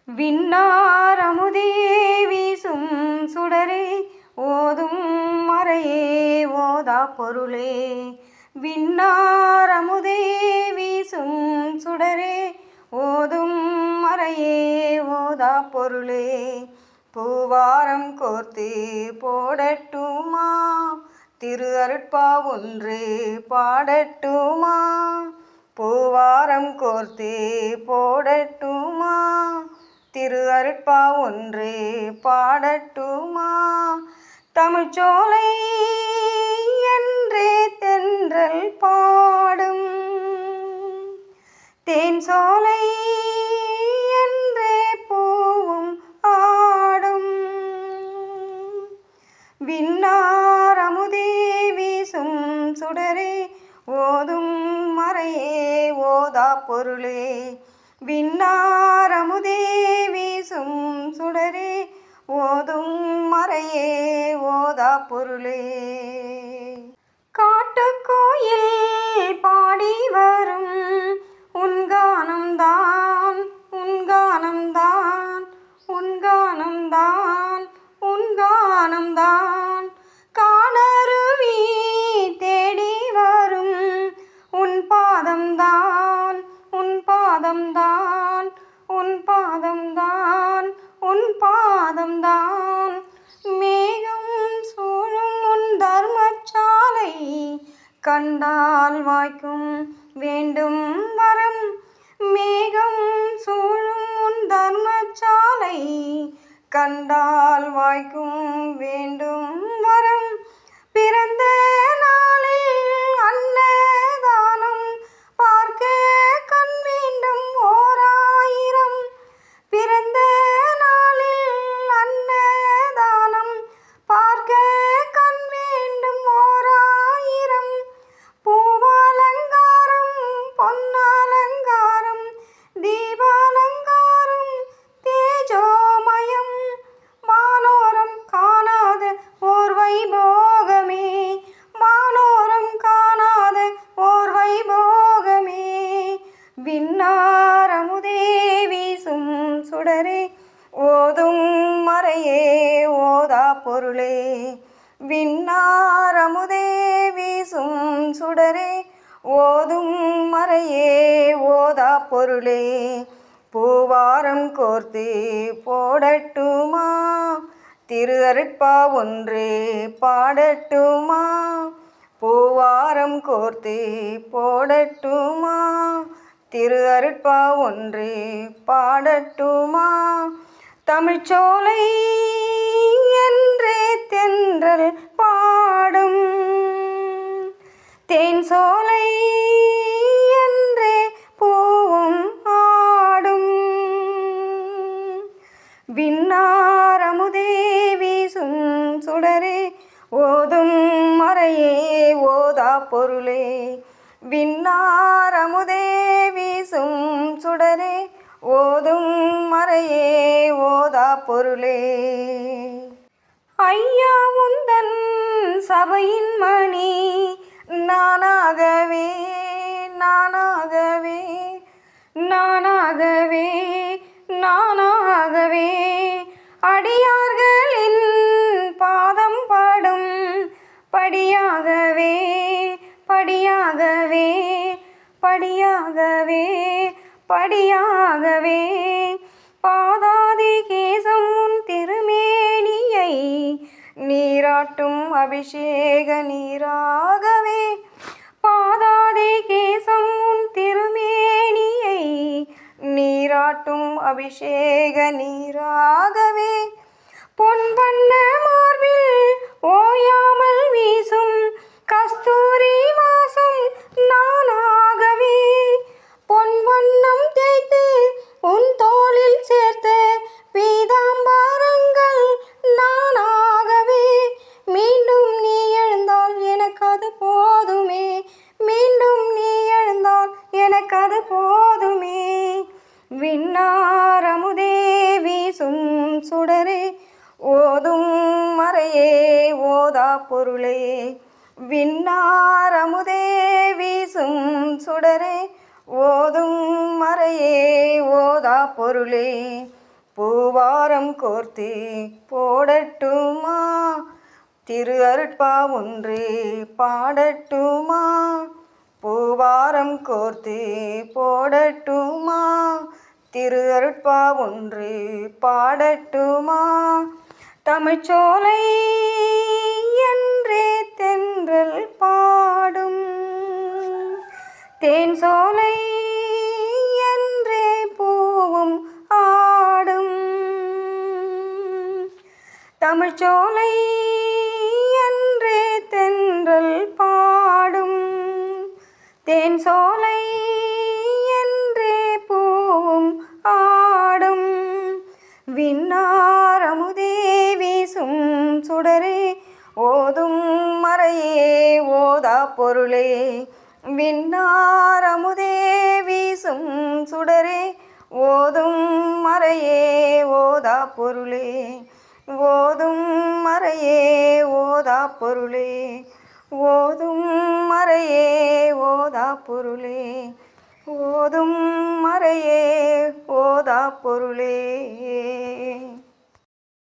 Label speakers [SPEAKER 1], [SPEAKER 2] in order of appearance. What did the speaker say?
[SPEAKER 1] விண்ணார் அமுதே வீசும் சுடரே ஓதும் மறையே ஓதா பொருளே. விண்ணார் அமுதே வீசும் சுடரே ஓதும் மறையே ஓதா பொருளே. பூவாரம் கோர்த்து போடட்டுமா திரு அருட்பா ஒன்று பாடட்டுமா. பூவாரம் கோர்த்து போடட்டுமா திரு அருட்பா ஒன்று பாடட்டுமா. தமிழ்ச்சோலை என்றே தென்றல் பாடும் தேன் சோலை என்றே பூவும் ஆடும். விண்ணார் அமுதே வீசும் சுடரே ஓதும் மறையே ஓதா பொருளே. விண்ணார் அமுதே வீசும் சுடரே ஓதும் மறையே ஓதா பொருளே. காட்டுக்கோயில் பாடி வரும் உன்கானம்தான் உன்கானம்தான் உன்கானம்தான் உன்கானம்தான். காணருவி தேடி வரும் உன் பாதம்தான் உன் பாதம்தான் உன் பாதம்தான் உன் பாதம்தான். மேகம் சூழும் உன் தர்மசாலை கண்டால் வாய்க்கும் வேண்டும் வரம். மேகம் சூழும் உன் தர்மசாலை கண்டால் வாய்க்கும் வேண்டும் வரம். பிறந்த நாளில் அன்னதானம் பார்க்க கண் வேண்டும் ஓராயிரம். பிறந்த நாளில் அன்னதானம் பார்க்க கண் வேண்டும் ஓராயிரம். பூவாலங்காரம் பொன்னாலங்காரம் தீபாலங்காரம் தேஜோமயம். வானோரம் காணாத ஓர் வைபோகமே வானோரம் காணாத ஓர் வைபோகமே. விண்ணார் அமுதே வீசும் சுடரே ஓதும் மறையே ஓதா பொருளே. விண்ணார் அமுதே வீசும் சுடரே ஓதும் மறையே ஓதா பொருளே. பூவாரம் கோர்த்து போடட்டுமா திரு அருட்பா ஒன்று பாடட்டுமா. பூவாரம் கோர்த்து போடட்டுமா திரு அருட்பா ஒன்று பாடட்டுமா. தமிழ்ச்சோலை என்றே தென்றல் பாடும் தேன் சோலை என்றே பூவும் ஆடும். விண்ணார் அமுதே வீசும் சுடரே ஓதும் மறையே ஓதா பொருளே. விண்ணார் அமுதே வீசும் சுடரே ஓதும் மறையே ஓதா பொருளே. ஐயா உந்தன் சபையின் மணி நானாகவே நானாகவே நானாகவே நானாகவே. அடியார்களின் பாதம் படும் படியாகவே படியாகவே படியாகவே படியாகவே. பாதாதி கேசம் உன் திருமேனியை நீராட்டும் அபிஷேக நீராகவே. பாதாதி கேசம் உன் திருமேனியை நீராட்டும் அபிஷேக நீராகவே. பொன் வண்ண மார்பில் ஓயாமல் வீசும் கஸ்தூரி வாசம் நானாகவே. பொன் வண்ணம் தேய்த்து உன் தோளில் சேர்த்த பீதாம்பரங்கள் நானாகவே. மீண்டும் நீ எழுந்தால் எனக்கு அது போதுமே மீண்டும் நீ எழுந்தால் எனக்கு அது போதுமே. விண்ணார் அமுதே வீசும் சுடரே ஓதும் மறையே ஓதா பொருளே. விண்ணார் அமுதே வீசும் சுடரே ஓதும் மறையே ஓதா பொருளே. பூவாரம் கோர்த்து போடட்டுமா, திரு அருட்பா ஒன்று பாடட்டுமா, பூவாரம் கோர்த்து போடட்டுமா, திரு அருட்பா ஒன்று பாடட்டுமா. தமிழ்ச்சோலை என்றே தென்றல் பாடும், தேன் சோலை என்றே பூவும் ஆடும். தமிழ்ச்சோலை என்றே தென்றல் பாடும், தேன் சோலை என்றே பூவும் ஆடும். விண்ணார் அமுதே வீசும் சுடரே, ஓதும் மறையே ஓதா பொருளே. விண்ணார் அமுதே வீசும் சுடரே, ஓதும் மறையே ஓதா பொருளே. ஓதும் மறையே ஓதா பொருளே, ஓதும் மறையே ஓதா பொருளே, ஓதும் மறையே